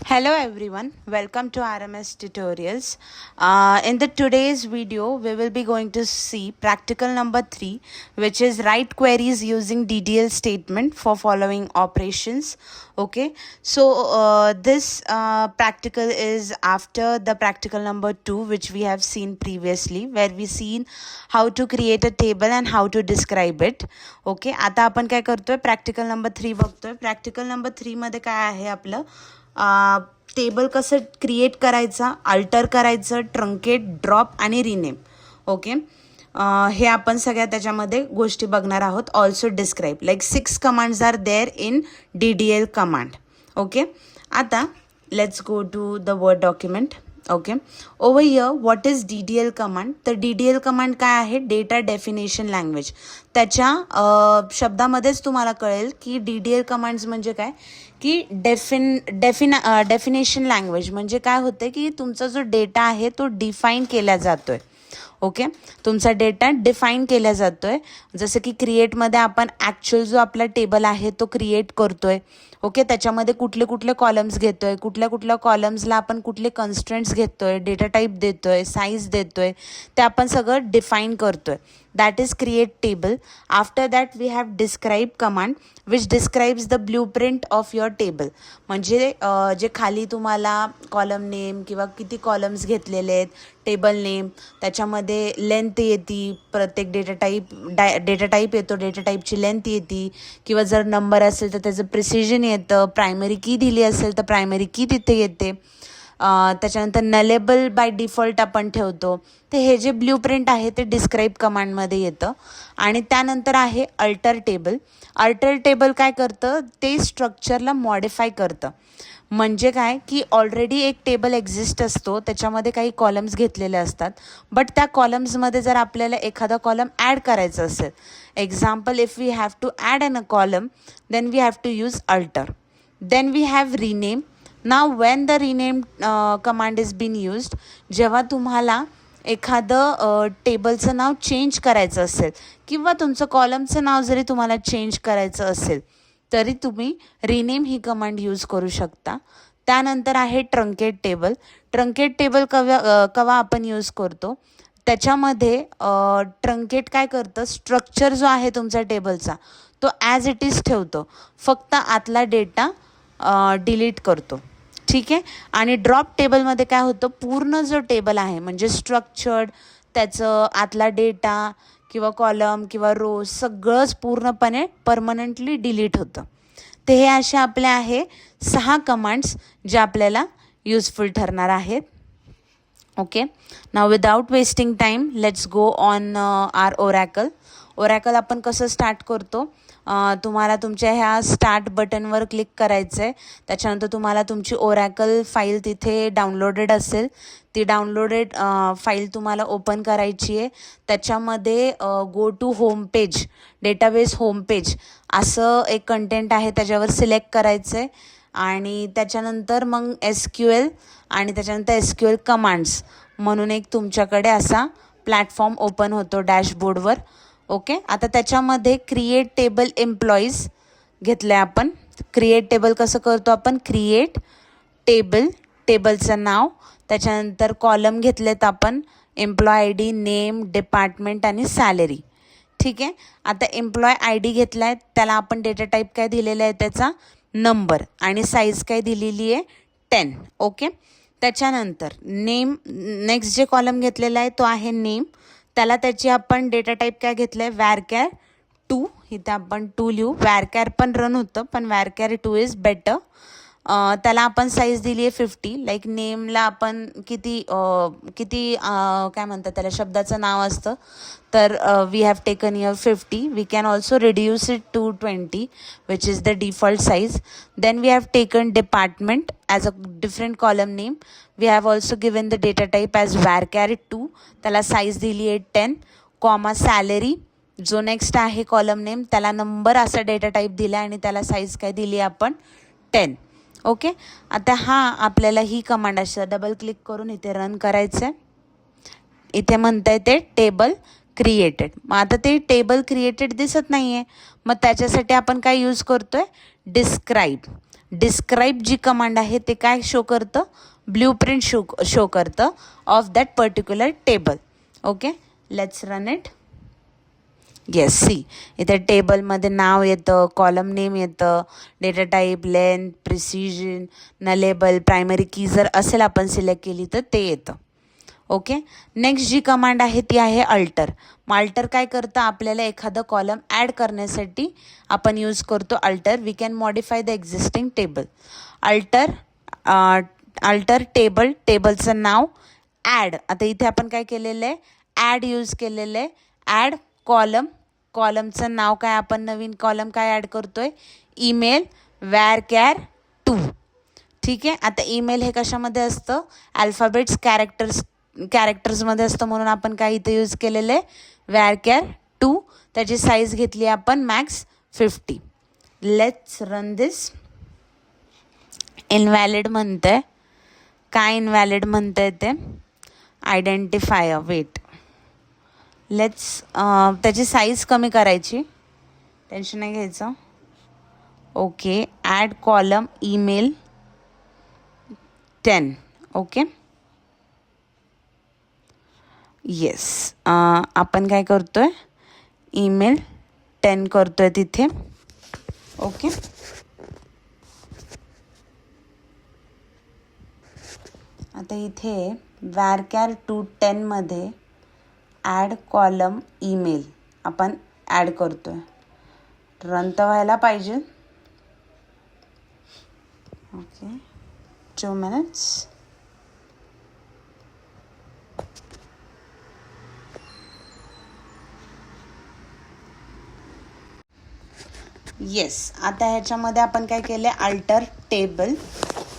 Hello everyone, welcome to RMS Tutorials. In the today's video, we will be going to see practical number 3, which is write queries using DDL statement for following operations. Okay, so this practical is after the practical number 2, which we have seen previously, where we seen how to create a table and how to describe it. Okay, आता आपण काय करतोय, practical number 3 बघतोय. practical number 3 मध्ये काय आहे आपलं table कसं क्रिएट करायचा, अल्टर करायचं, ट्रंकेट, ड्रॉप आणि रिनेम. ओके, हे आपण सगळ्या त्याच्यामध्ये गोष्टी बघणार आहोत. Also describe like 6 commands are there in DDL command. Okay, आता let's go to the word document. Okay, over here what is DDL command. तर DDL कमांड काय आहे, डेटा डेफिनेशन लँग्वेज. त्याच्या शब्दामध्येच तुम्हाला कळेल की DDL कमांड्स म्हणजे काय, की डेफिनेशन लँग्वेज म्हणजे काय होतं की तुमचा जो डेटा आहे तो डिफाईन केला जातो आहे. ओके, तुमचा डेटा डिफाईन केला जातो आहे. जसं की क्रिएटमध्ये आपण ॲक्च्युअल जो आपला टेबल आहे तो क्रिएट करतो आहे. ओके, त्याच्यामध्ये कुठले कुठले कॉलम्स घेतो आहे, कुठल्या कॉलम्सला आपण कुठले कन्स्ट्रेंट्स घेतो आहे, डेटा टाईप देतो आहे, साईज देतो आहे, ते आपण सगळं डिफाईन करतो आहे. That is create table. After that we have describe command which describes the blueprint of your table. म्हणजे जे खाली तुम्हाला कॉलम नेम किंवा किती कॉलम्स घेतलेले आहेत, टेबल नेम, त्याच्यामध्ये लेंथ येते, प्रत्येक डेटा टाईप येतो, डेटा टाईपची लेंथ येते, किंवा जर नंबर असेल तर त्याचं प्रिसिजन येतं, प्रायमरी की दिली असेल तर प्रायमरी की तिथे येते. त्याच्यानंतर नलेबल बाय डिफॉल्ट आपण ठेवतो. ते हे जे ब्ल्यूप्रिंट आहे ते डिस्क्राईब कमांडमध्ये येतं. आणि त्यानंतर आहे अल्टर टेबल. अल्टर टेबल काय करतं, ते स्ट्रक्चरला मॉडिफाय करतं. म्हणजे काय की ऑलरेडी एक टेबल एक्झिस्ट असतो, त्याच्यामध्ये काही कॉलम्स घेतलेले असतात, बट त्या कॉलम्समध्ये जर आपल्याला एखादा कॉलम ॲड करायचा असेल, example if we have to add an a column, then we have to use alter. Then we have rename. नाव when the rename command is been used, जेव्हा तुम्हाला एखादं टेबलचं नाव चेंज करायचं असेल किंवा तुमचं कॉलमचं नाव जरी तुम्हाला चेंज करायचं असेल तरी तुम्ही रिनेम ही कमांड यूज करू शकता. त्यानंतर आहे ट्रंकेट टेबल. ट्रंकेट टेबल केव्हा आपण यूज करतो, त्याच्यामध्ये ट्रंकेट काय करतं, स्ट्रक्चर जो आहे तुमच्या टेबलचा तो ॲज इट इज ठेवतो, फक्त आतला डेटा डिलीट करतो. ठीक आहे. आणि ड्रॉप टेबलमध्ये काय होतं, पूर्ण जो टेबल आहे म्हणजे स्ट्रक्चर्ड, त्याचं आतला डेटा किंवा कॉलम किंवा रो सगळंच पूर्णपणे परमनंटली डिलीट होतं. ते हे असे आपले आहे 6 कमांड्स जे आपल्याला युजफुल ठरणार आहेत. ओके, नाव without wasting time let's go on our Oracle. Oracle आपण कसं स्टार्ट करतो, तुम्हाला तुमच्या ह्या स्टार्ट बटनवर क्लिक करायचं आहे. त्याच्यानंतर तुम्हाला तुमची ओरॅकल फाईल तिथे डाउनलोडेड असेल, ती डाउनलोडेड फाईल तुम्हाला ओपन करायची आहे. त्याच्यामध्ये go to home page, database home page असं एक कंटेंट आहे, त्याच्यावर सिलेक्ट करायचं आहे. आणि त्याच्यानंतर मग SQL आणि त्याच्यानंतर SQL कमांड्स म्हणून एक तुमच्याकडे असा प्लॅटफॉर्म ओपन होतो डॅशबोर्डवर. ओके, आता त्याच्यामध्ये क्रिएट टेबल एम्प्लॉईज घेतलं आहे आपण. क्रिएट टेबल कसं करतो आपण, क्रिएट टेबल, टेबलचं नाव, त्याच्यानंतर कॉलम घेतलेत आपण, एम्प्लॉय ID, नेम, डिपार्टमेंट आणि सॅलरी. ठीक आहे. आता एम्प्लॉय ID घेतला आहे, त्याला आपण डेटा टाईप काय दिलेला आहे, त्याचा नंबर, आणि साईज काय दिलेली आहे 10. ओके, त्याच्यानंतर नेम, नेक्स्ट जे कॉलम घेतलेला आहे तो आहे नेम, त्याला त्याची आपण डेटा टाईप काय घेतलं आहे, वॅरकॅर 2. इथे आपण 2 लिहू. वॅरकॅर पण रन होतं, पण वॅरकॅर 2 इज बेटर. त्याला आपण साईज दिली आहे 50. लाईक नेमला आपण किती काय म्हणतात त्याला, शब्दाचं नाव असतं, तर we have taken your 50. We can also reduce it to 20 which is the default size. Then we have taken department as a different column name. We have also given the data type as varchar 2. त्याला size दिली आहे 10, comma salary जो next आहे column name, त्याला number असा data type दिला आणि त्याला साईज काय दिली आपण 10. ओके, आता आपल्याला ही कमांड अशी डबल क्लिक करून इथे रन करायचं आहे. इथे म्हणता येते टेबल क्रिएटेड. मग आता ते टेबल क्रिएटेड दिसत नाही आहे, मग त्याच्यासाठी आपण काय यूज करतो आहे, डिस्क्राईब. डिस्क्राईब जी कमांड आहे ते काय शो करतं, ब्ल्यूप्रिंट शो करतं of that particular table. Okay, let's run it. Yes, see इथे टेबलमध्ये नाव येतं, कॉलम नेम येतं, data type, length, precision, nullable, primary key जर असेल आपण सिलेक्ट केली तर ते येतं. ओके, नेक्स्ट जी कमांड आहे ती आहे अल्टर. मग अल्टर काय करतं, आपल्याला एखादं कॉलम ॲड करण्यासाठी आपण यूज करतो alter. We can modify the existing table. Alter table, टेबलचं नाव, ॲड. आता इथे आपण काय केलेलं आहे, ॲड यूज केलेलं आहे. ॲड कॉलम, कॉलमचं नाव काय, आपण नवीन कॉलम काय ॲड करतोय, ईमेल varchar 2. ठीक आहे. आता ईमेल हे कशामध्ये असतं, अल्फाबेट्स कॅरेक्टर्समध्ये असतं, म्हणून आपण काय इथे यूज केलेलं आहे varchar 2. त्याची साईज घेतली आपण max 50. Let's run this. Invalid म्हणतंय, काय इनव्हॅलिड म्हणतंय ते, आयडेंटिफायर. वेट, लेट्स त्याची साईज कमी करायची, टेन्शन नाही घ्यायचं. Okay, add column email 10. Okay, yes, आपण काय करतोय, ईमेल 10 करतोय तिथे. ओके, आता इथे varchar 2 10मध्ये ॲड कॉलम ईमेल आपण ॲड करतोय. रन तर व्हायला पाहिजे. Okay, 2 minutes. येस, आता ह्याच्यामध्ये आपण काय केलं, alter table.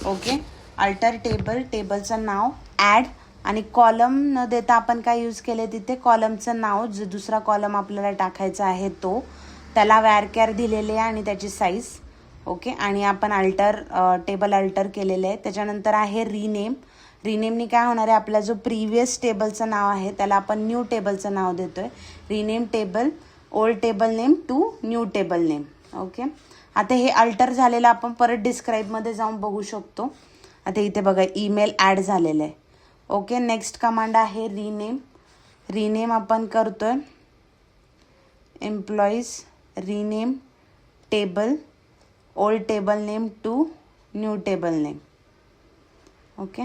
Okay, alter table, टेबलचं नाव, ॲड, आणि कॉलम न देता आपण काय यूज केले तिथे, कॉलमचं नाव, जो दुसरा कॉलम आपल्याला टाकायचा आहे तो, त्याला varchar दिलेले आहे आणि त्याची साईज. ओके, आणि आपण टेबल अल्टर केलेलं आहे. त्याच्यानंतर आहे रिनेम. रिनेमनी काय होणार आहे, आपला जो प्रिव्हियस टेबलचं नाव आहे त्याला आपण न्यू टेबलचं नाव देतोय. Rename table, old table name to new table name. Okay, आता हे अल्टर झालेलं आपण परत डिस्क्राईबमध्ये जाऊन बघू शकतो. आता इथे बघा ईमेल ॲड झालेलं आहे. ओके, नेक्स्ट कमांड आहे रिनेम. रिनेम आपण करतोय employees, rename table, old table name to new table name. Okay,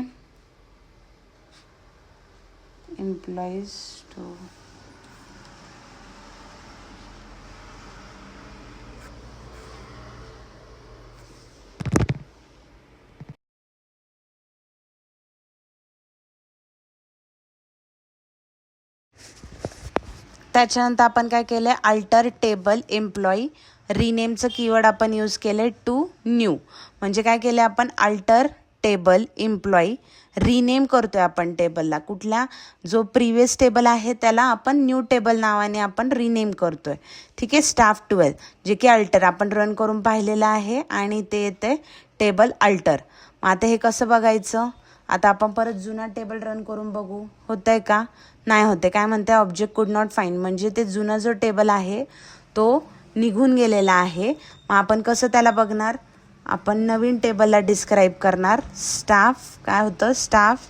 employees two त्याच्यानंतर आपण काय केलं आहे, अल्टर टेबल एम्प्लॉई, रिनेमचं कीवर्ड आपण यूज केलं आहे टू न्यू. म्हणजे काय केलं आपण, अल्टर टेबल एम्प्लॉई, रिनेम करतो आहे आपण टेबलला. कुठल्या, जो प्रिव्हियस टेबल आहे त्याला आपण न्यू टेबल नावाने आपण रिनेम करतो आहे. ठीक आहे, स्टाफ 12, जे की अल्टर आपण रन करून पाहिलेलं आहे आणि ते येते टेबल अल्टर. मग आता हे कसं बघायचं, आता आपण परत जुना टेबल रन करून बघू, होतं आहे का, नाही होते. काय म्हणते, ऑब्जेक्ट कुड नॉट फाइंड, म्हणजे ते जुना जो टेबल आहे तो निघून गेलेला आहे. मग आपण कसं त्याला बघणार, आपण नवीन टेबलला डिस्क्राईब करणार. स्टाफ काय होतं, staff,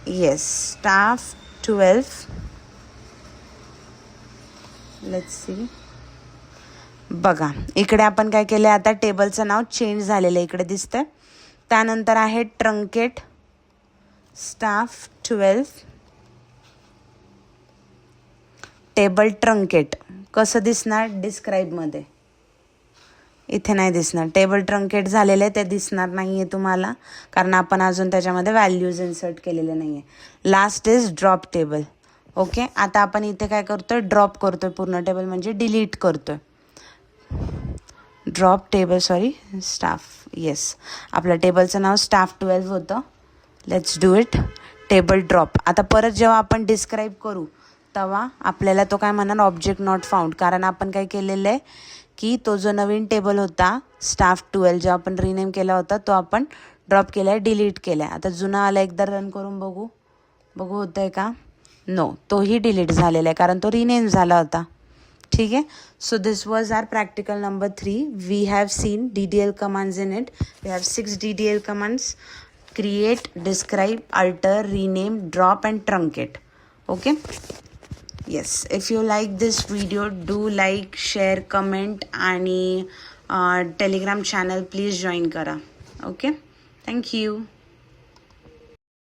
yes, staff 12. Let's see, बघा इकडे आपण काय केलं, आता टेबलचं नाव चेंज झालेलं इकडे दिसतंय. त्यानंतर आहे ट्रंकेट, स्टाफ 12, टेबल ट्रंकेट. कसं दिसणार डिस्क्राईबमध्ये, इथे नाही दिसणार. टेबल ट्रंकेट झालेलं आहे, ते दिसणार नाही आहे तुम्हाला, कारण आपण अजून त्याच्यामध्ये व्हॅल्यूज इन्सर्ट केलेले नाही आहे. Last is drop table. Okay, आता आपण इथे काय करतोय, ड्रॉप करतोय पूर्ण टेबल, म्हणजे डिलीट करतोय. Drop table, sorry, staff, yes, आपल्या टेबलचं नाव स्टाफ 12 होतं. Let's do it, table drop. आता परत जेव्हा आपण डिस्क्राईब करू तेव्हा आपल्याला तो काय म्हणणार, ऑब्जेक्ट नॉट फाउंड, कारण आपण काय केलेलं आहे की तो जो नवीन टेबल होता स्टाफ 12 जो आपण रिनेम केला होता तो आपण ड्रॉप केला आहे, डिलीट केला आहे. आता जुना आला, एकदा रन करून बघू होतं आहे का, नो, तोही डिलीट झालेला आहे कारण तो रिनेम झाला होता. ठीक है. So this was our practical number 3. We have seen DDL commands in it. We have 6 DDL commands: create, describe, alter, rename, drop and truncate. Okay. Yes, if you like this video, do like, share, comment आणि Telegram channel please join करा. Okay, thank you.